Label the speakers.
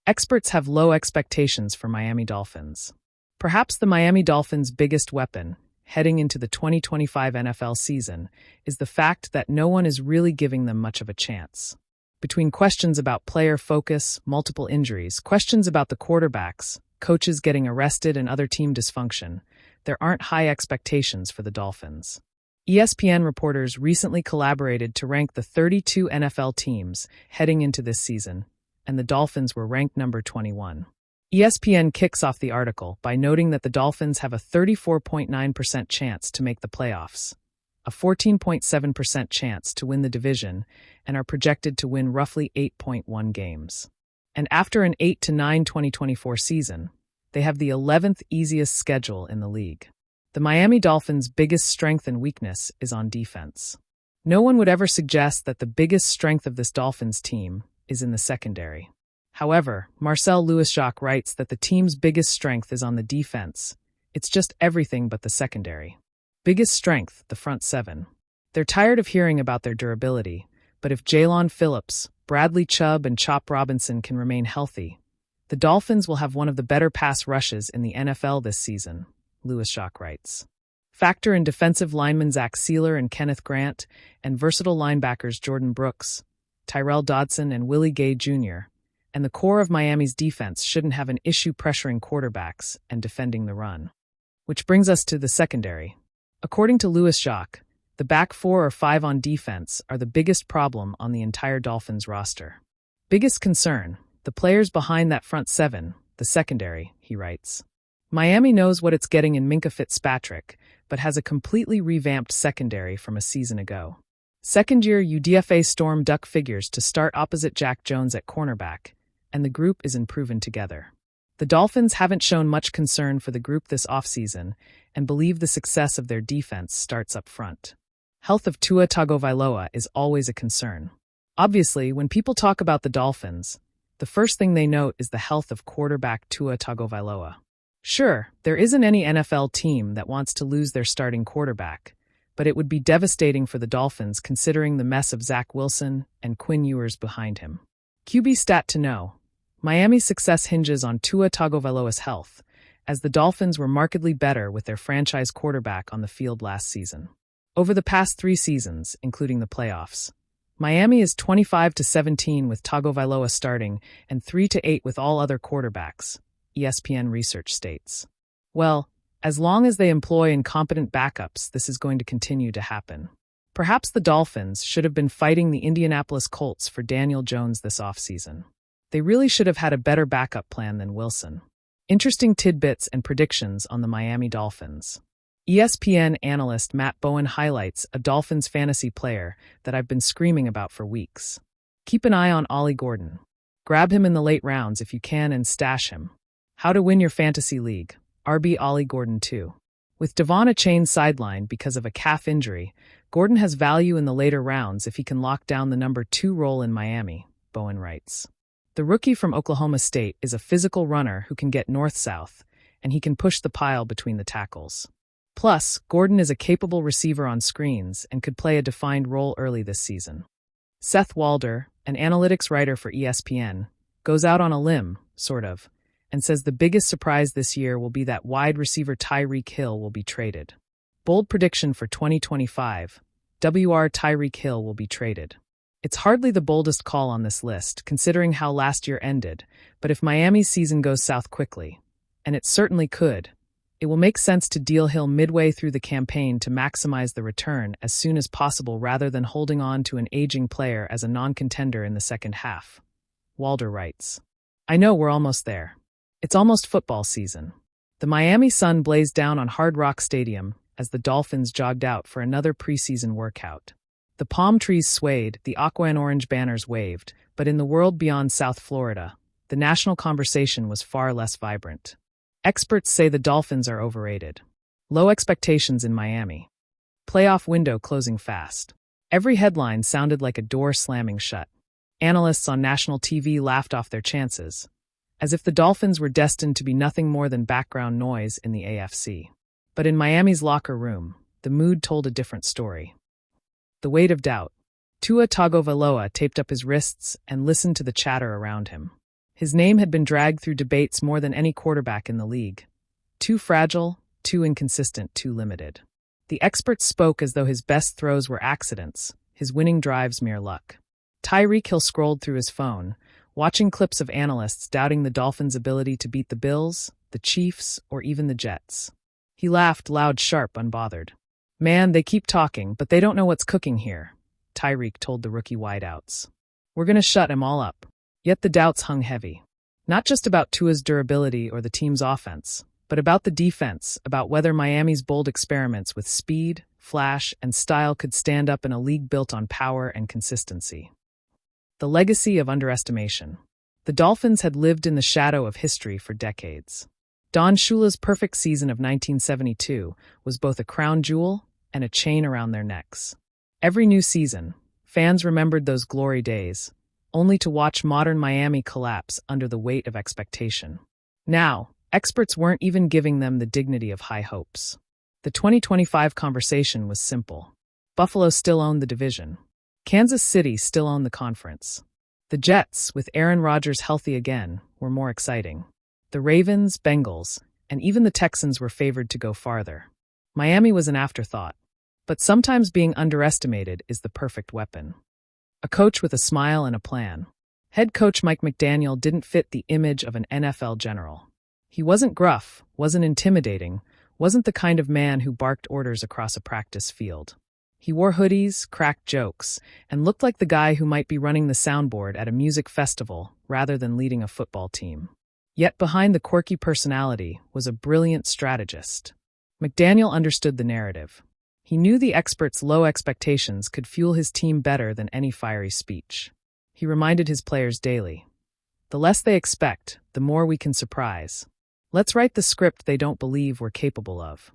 Speaker 1: Experts have low expectations for Miami Dolphins. Perhaps the Miami Dolphins' biggest weapon, heading into the 2025 NFL season, is the fact that no one is really giving them much of a chance. Between questions about player focus, multiple injuries, questions about the quarterbacks, coaches getting arrested, and other team dysfunction, there aren't high expectations for the Dolphins. ESPN reporters recently collaborated to rank the 32 NFL teams heading into this season, and the Dolphins were ranked number 21. ESPN kicks off the article by noting that the Dolphins have a 34.9% chance to make the playoffs, a 14.7% chance to win the division, and are projected to win roughly 8.1 games. And after an 8-9 2024 season, they have the 11th easiest schedule in the league. The Miami Dolphins' biggest strength and weakness is on defense. No one would ever suggest that the biggest strength of this Dolphins team is in the secondary. However, Marcel Louis-Jacques writes that the team's biggest strength is on the defense. It's just everything but the secondary. Biggest strength, the front seven. They're tired of hearing about their durability, but if Jalen Phillips, Bradley Chubb, and Chop Robinson can remain healthy, the Dolphins will have one of the better pass rushes in the NFL this season, Louis-Jacques writes. Factor in defensive linemen Zach Sealer and Kenneth Grant, and versatile linebackers Jordan Brooks, Tyrell Dodson, and Willie Gay Jr., and the core of Miami's defense shouldn't have an issue pressuring quarterbacks and defending the run. Which brings us to the secondary. According to Louis-Jacques, the back 4 or 5 on defense are the biggest problem on the entire Dolphins roster. Biggest concern, the players behind that front 7, the secondary, he writes. Miami knows what it's getting in Minkah Fitzpatrick, but has a completely revamped secondary from a season ago. Second-year UDFA Storm Duck figures to start opposite Jack Jones at cornerback, and the group is improving together. The Dolphins haven't shown much concern for the group this offseason and believe the success of their defense starts up front. Health of Tua Tagovailoa is always a concern. Obviously, when people talk about the Dolphins, the first thing they note is the health of quarterback Tua Tagovailoa. Sure, there isn't any NFL team that wants to lose their starting quarterback, but it would be devastating for the Dolphins considering the mess of Zach Wilson and Quinn Ewers behind him. QB stat to know. Miami's success hinges on Tua Tagovailoa's health, as the Dolphins were markedly better with their franchise quarterback on the field last season. Over the past 3 seasons, including the playoffs, Miami is 25-17 with Tagovailoa starting and 3-8 with all other quarterbacks, ESPN research states. Well, as long as they employ incompetent backups, this is going to continue to happen. Perhaps the Dolphins should have been fighting the Indianapolis Colts for Daniel Jones this offseason. They really should have had a better backup plan than Wilson. Interesting tidbits and predictions on the Miami Dolphins. ESPN analyst Matt Bowen highlights a Dolphins fantasy player that I've been screaming about for weeks. Keep an eye on Ollie Gordon. Grab him in the late rounds if you can and stash him. How to win your fantasy league. RB Ollie Gordon 2. With Devon Achane sidelined because of a calf injury, Gordon has value in the later rounds if he can lock down the number 2 role in Miami, Bowen writes. The rookie from Oklahoma State is a physical runner who can get north-south, and he can push the pile between the tackles. Plus, Gordon is a capable receiver on screens and could play a defined role early this season. Seth Walder, an analytics writer for ESPN, goes out on a limb, sort of, and says the biggest surprise this year will be that wide receiver Tyreek Hill will be traded. Bold prediction for 2025, WR Tyreek Hill will be traded. It's hardly the boldest call on this list, considering how last year ended, but if Miami's season goes south quickly, and it certainly could, it will make sense to deal Hill midway through the campaign to maximize the return as soon as possible rather than holding on to an aging player as a non-contender in the second half. Walder writes, I know we're almost there. It's almost football season. The Miami sun blazed down on Hard Rock Stadium as the Dolphins jogged out for another preseason workout. The palm trees swayed, the aqua and orange banners waved, but in the world beyond South Florida, the national conversation was far less vibrant. Experts say the Dolphins are overrated. Low expectations in Miami. Playoff window closing fast. Every headline sounded like a door slamming shut. Analysts on national TV laughed off their chances, as if the Dolphins were destined to be nothing more than background noise in the AFC. But in Miami's locker room, the mood told a different story. The weight of doubt. Tua Tagovailoa taped up his wrists and listened to the chatter around him. His name had been dragged through debates more than any quarterback in the league. Too fragile, too inconsistent, too limited. The experts spoke as though his best throws were accidents, his winning drives mere luck. Tyreek Hill scrolled through his phone, watching clips of analysts doubting the Dolphins' ability to beat the Bills, the Chiefs, or even the Jets. He laughed loud, sharp, unbothered. "Man, they keep talking, but they don't know what's cooking here," Tyreek told the rookie wideouts. "We're going to shut him all up." Yet the doubts hung heavy. Not just about Tua's durability or the team's offense, but about the defense, about whether Miami's bold experiments with speed, flash, and style could stand up in a league built on power and consistency. The legacy of underestimation. The Dolphins had lived in the shadow of history for decades. Don Shula's perfect season of 1972 was both a crown jewel and a chain around their necks. Every new season, fans remembered those glory days, only to watch modern Miami collapse under the weight of expectation. Now, experts weren't even giving them the dignity of high hopes. The 2025 conversation was simple. Buffalo still owned the division. Kansas City still owned the conference. The Jets, with Aaron Rodgers healthy again, were more exciting. The Ravens, Bengals, and even the Texans were favored to go farther. Miami was an afterthought. But sometimes being underestimated is the perfect weapon. A coach with a smile and a plan. Head coach Mike McDaniel didn't fit the image of an NFL general. He wasn't gruff, wasn't intimidating, wasn't the kind of man who barked orders across a practice field. He wore hoodies, cracked jokes, and looked like the guy who might be running the soundboard at a music festival rather than leading a football team. Yet behind the quirky personality was a brilliant strategist. McDaniel understood the narrative. He knew the experts' low expectations could fuel his team better than any fiery speech. He reminded his players daily, "The less they expect, the more we can surprise. Let's write the script they don't believe we're capable of."